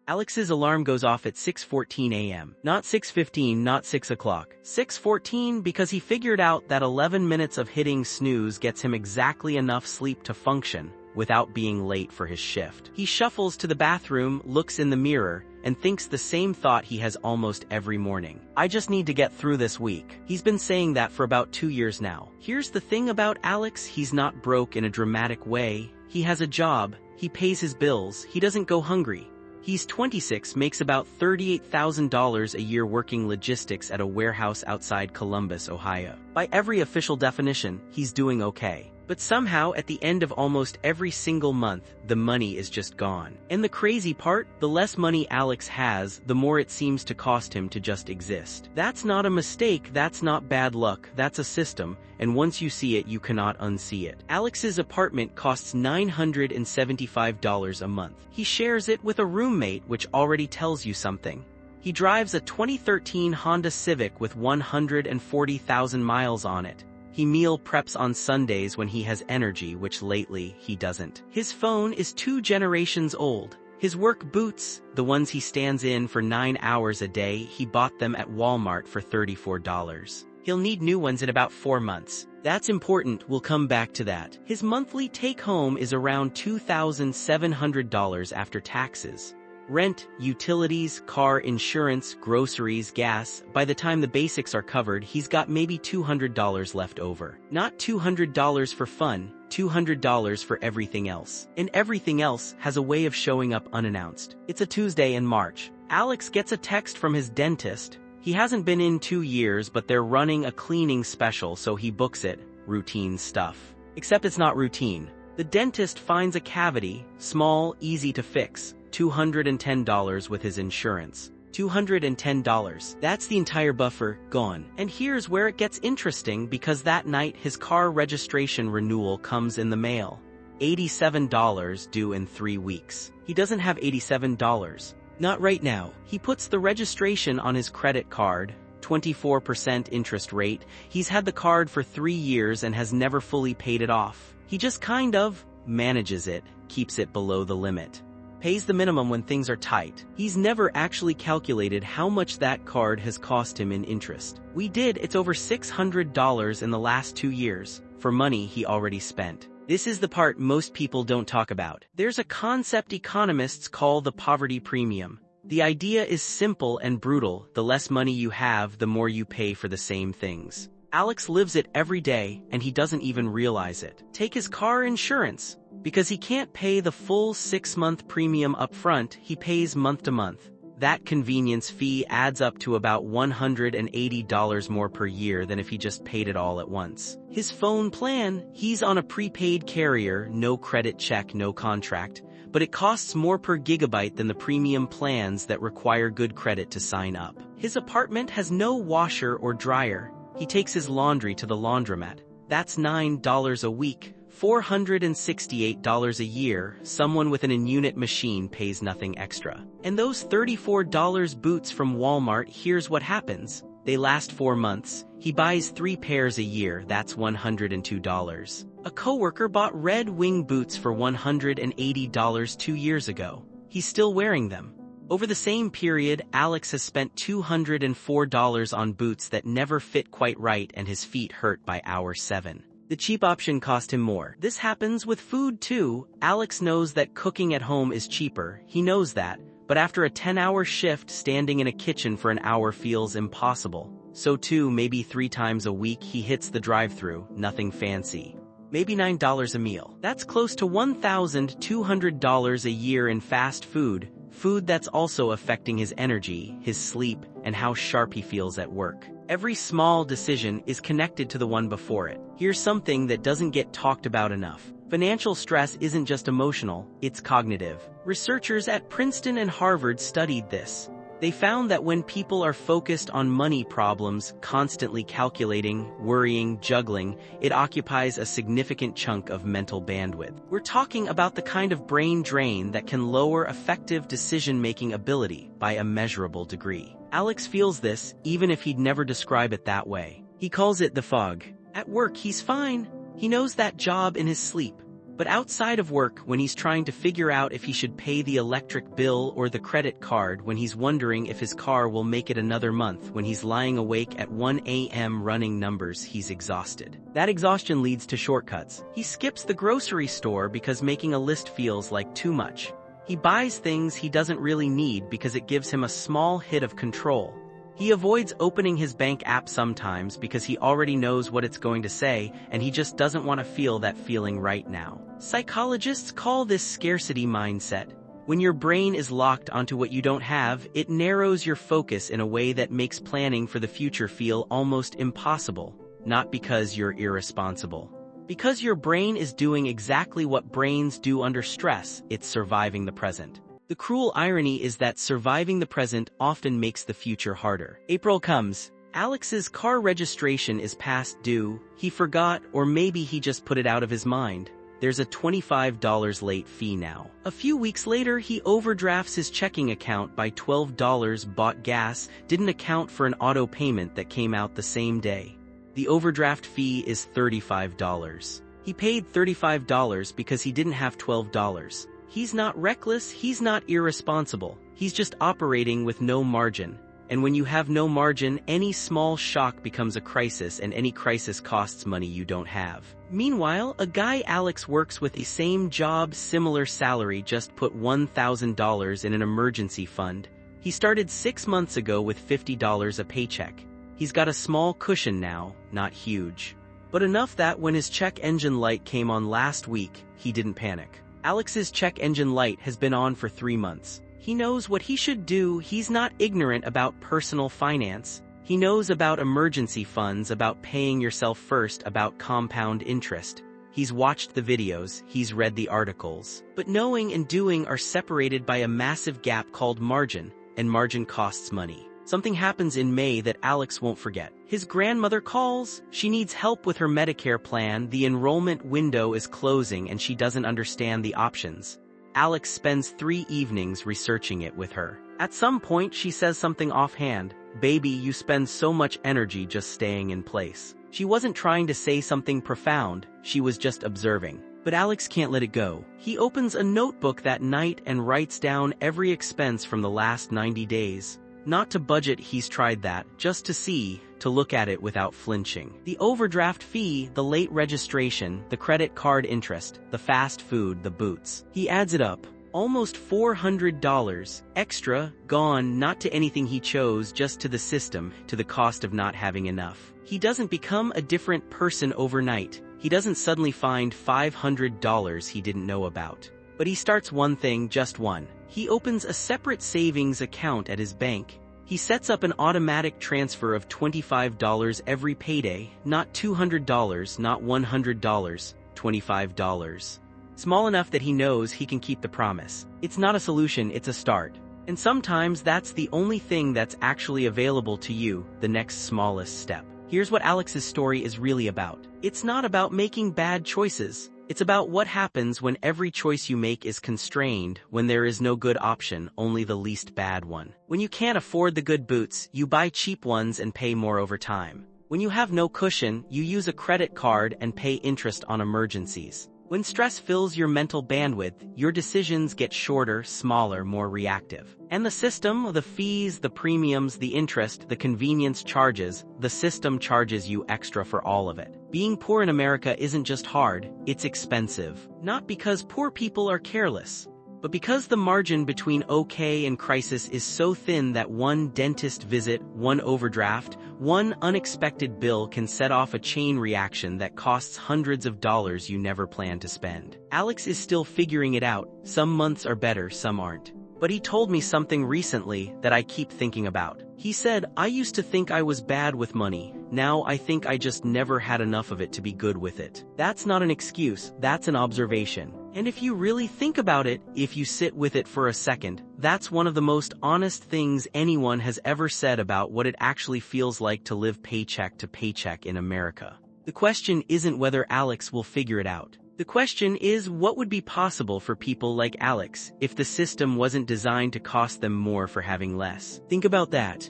Alex's alarm goes off at 6:14 a.m. Not 6:15, not 6 o'clock. 6:14 because he figured out that 11 minutes of hitting snooze gets him exactly enough sleep to function without being late for his shift. He shuffles to the bathroom, looks in the mirror, and thinks the same thought he has almost every morning. I just need to get through this week. He's been saying that for about 2 years now. Here's the thing about Alex, he's not broke in a dramatic way. He has a job, he pays his bills, he doesn't go hungry. He's 26, makes about $38,000 a year working logistics at a warehouse outside Columbus, Ohio. By every official definition, he's doing okay. But somehow, at the end of almost every single month, the money is just gone. And the crazy part, the less money Alex has, the more it seems to cost him to just exist. That's not a mistake, that's not bad luck, that's a system, and once you see it, you cannot unsee it. Alex's apartment costs $975 a month. He shares it with a roommate, which already tells you something. He drives a 2013 Honda Civic with 140,000 miles on it. He meal preps on Sundays when he has energy, which lately he doesn't. His phone is 2 generations old. His work boots, the ones he stands in for 9 hours a day, he bought them at Walmart for $34. He'll need new ones in about 4 months. That's important, we'll come back to that. His monthly take-home is around $2,700 after taxes. Rent, utilities, car insurance, groceries, gas. By the time the basics are covered, he's got maybe $200 left over. Not $200 for fun, $200 for everything else. And everything else has a way of showing up unannounced. It's a Tuesday in March. Alex gets a text from his dentist. He hasn't been in 2 years, but they're running a cleaning special, so he books it. Routine stuff. Except it's not routine. The dentist finds a cavity, small, easy to fix. $210 with his insurance. $210. That's the entire buffer, gone. And here's where it gets interesting, because that night his car registration renewal comes in the mail. $87 due in 3 weeks. He doesn't have $87. Not right now. He puts the registration on his credit card, 24% interest rate. He's had the card for 3 years and has never fully paid it off. He just kind of manages it, keeps it below the limit. Pays the minimum when things are tight. He's never actually calculated how much that card has cost him in interest. We did, it's over $600 in the last 2 years, for money he already spent. This is the part most people don't talk about. There's a concept economists call the poverty premium. The idea is simple and brutal: the less money you have, the more you pay for the same things. Alex lives it every day, and he doesn't even realize it. Take his car insurance. Because he can't pay the full 6-month premium up front, he pays month to month. That convenience fee adds up to about $180 more per year than if he just paid it all at once. His phone plan, he's on a prepaid carrier, no credit check, no contract, but it costs more per gigabyte than the premium plans that require good credit to sign up. His apartment has no washer or dryer. He takes his laundry to the laundromat. That's $9 a week. $468 a year. Someone with an in-unit machine pays nothing extra. And those $34 boots from Walmart, here's what happens. They last 4 months. He buys 3 pairs a year, that's $102. A coworker bought Red Wing boots for $180 2 years ago. He's still wearing them. Over the same period, Alex has spent $204 on boots that never fit quite right, and his feet hurt by hour 7. The cheap option cost him more. This happens with food too. Alex knows that cooking at home is cheaper. He knows that. But after a 10-hour shift, standing in a kitchen for an hour feels impossible. So too, maybe 3 times a week he hits the drive-thru, nothing fancy. Maybe $9 a meal. That's close to $1,200 a year in fast food. Food that's also affecting his energy, his sleep, and how sharp he feels at work. Every small decision is connected to the one before it. Here's something that doesn't get talked about enough. Financial stress isn't just emotional, it's cognitive. Researchers at Princeton and Harvard studied this. They found that when people are focused on money problems, constantly calculating, worrying, juggling, it occupies a significant chunk of mental bandwidth. We're talking about the kind of brain drain that can lower effective decision-making ability by a measurable degree. Alex feels this, even if he'd never describe it that way. He calls it the fog. At work, he's fine. He knows that job in his sleep. But outside of work, when he's trying to figure out if he should pay the electric bill or the credit card, when he's wondering if his car will make it another month, when he's lying awake at 1 a.m. running numbers, he's exhausted. That exhaustion leads to shortcuts. He skips the grocery store because making a list feels like too much. He buys things he doesn't really need because it gives him a small hit of control. He avoids opening his bank app sometimes because he already knows what it's going to say, and he just doesn't want to feel that feeling right now. Psychologists call this scarcity mindset. When your brain is locked onto what you don't have, it narrows your focus in a way that makes planning for the future feel almost impossible, not because you're irresponsible. Because your brain is doing exactly what brains do under stress, it's surviving the present. The cruel irony is that surviving the present often makes the future harder. April comes. Alex's car registration is past due. He forgot, or maybe he just put it out of his mind. There's a $25 late fee now. A few weeks later, he overdrafts his checking account by $12, bought gas, didn't account for an auto payment that came out the same day. The overdraft fee is $35. He paid $35 because he didn't have $12. He's not reckless, he's not irresponsible. He's just operating with no margin. And when you have no margin, any small shock becomes a crisis, and any crisis costs money you don't have. Meanwhile, a guy Alex works with, the same job, similar salary, just put $1,000 in an emergency fund. He started 6 months ago with $50 a paycheck. He's got a small cushion now, not huge, but enough that when his check engine light came on last week, he didn't panic. Alex's check engine light has been on for 3 months. He knows what he should do. He's not ignorant about personal finance. He knows about emergency funds, about paying yourself first, about compound interest. He's watched the videos, he's read the articles. But knowing and doing are separated by a massive gap called margin, and margin costs money. Something happens in May that Alex won't forget. His grandmother calls. She needs help with her Medicare plan. The enrollment window is closing and she doesn't understand the options. Alex spends 3 evenings researching it with her. At some point, she says something offhand. "Baby, you spend so much energy just staying in place." She wasn't trying to say something profound, she was just observing. But Alex can't let it go. He opens a notebook that night and writes down every expense from the last 90 days. Not to budget, he's tried that, just to see, to look at it without flinching. The overdraft fee, the late registration, the credit card interest, the fast food, the boots. He adds it up. Almost $400 extra, gone, not to anything he chose, just to the system, to the cost of not having enough. He doesn't become a different person overnight. He doesn't suddenly find $500 he didn't know about. But he starts one thing, just one. He opens a separate savings account at his bank. He sets up an automatic transfer of $25 every payday, not $200, not $100, $25. Small enough that he knows he can keep the promise. It's not a solution, it's a start. And sometimes that's the only thing that's actually available to you, the next smallest step. Here's what Alex's story is really about. It's not about making bad choices. It's about what happens when every choice you make is constrained, when there is no good option, only the least bad one. When you can't afford the good boots, you buy cheap ones and pay more over time. When you have no cushion, you use a credit card and pay interest on emergencies. When stress fills your mental bandwidth, your decisions get shorter, smaller, more reactive. And the system, the fees, the premiums, the interest, the convenience charges, the system charges you extra for all of it. Being poor in America isn't just hard, it's expensive. Not because poor people are careless, but because the margin between okay and crisis is so thin that one dentist visit, one overdraft, one unexpected bill can set off a chain reaction that costs hundreds of dollars you never planned to spend. Alex is still figuring it out. Some months are better, some aren't. But he told me something recently that I keep thinking about. He said, "I used to think I was bad with money. Now I think I just never had enough of it to be good with it." That's not an excuse, that's an observation. And if you really think about it, if you sit with it for a second, that's one of the most honest things anyone has ever said about what it actually feels like to live paycheck to paycheck in America. The question isn't whether Alex will figure it out. The question is, what would be possible for people like Alex if the system wasn't designed to cost them more for having less? Think about that.